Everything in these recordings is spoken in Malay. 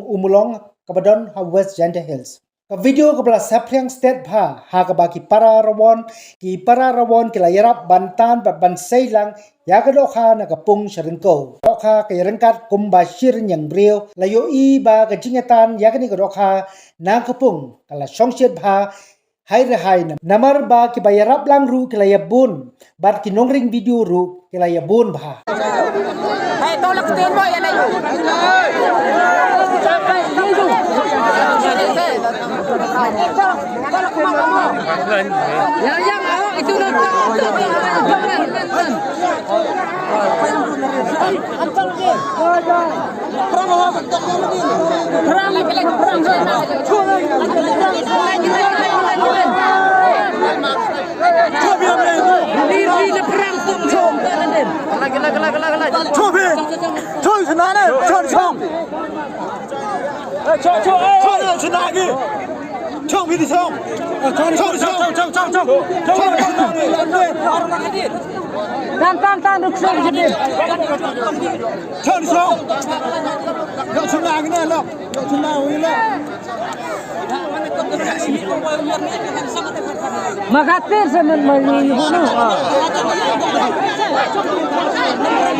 umulong kabadon ha West Gender Hills. Ka video kabla Sapriang State pa ha kabaki para rawon kila yarap bantan bat bansay lang ya kadokha nakapung syaringko. Dokha kay rengkat kumbashir yang brio layo ba kajingatan ya kani kadokha nakapung kala songsyet pa hai rehay namar ba kibayarap lang ru kila yabun bat kinongring video ru kila yabun ba. Hey, tolak tiyan mo yan ay. Tolak mata mo. Yang itu nak. Antar ke. Perang awak bentuk lagi. Perang lagi. Tan được xong chứ đi. Chơi đi xong. Gạo chân nào cái này lắm. Gạo chân nào cái này. Magatir sa mali ano.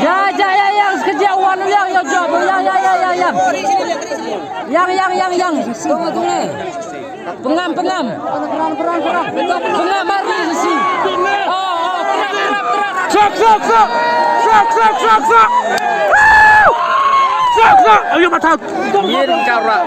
Ya sekejawan yang job yang. Tunggu. Pengam. Pengam mari si. Sok. Ayo mata. Miring kara.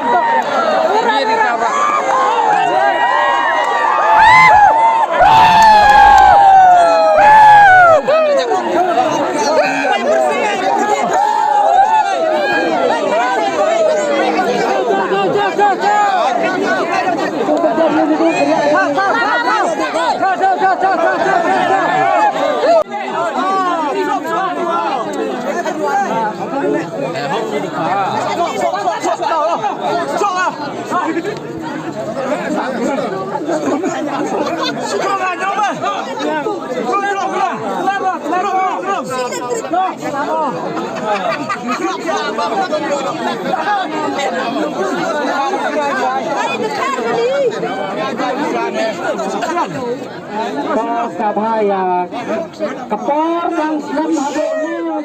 Kapaya kapor yang siap habis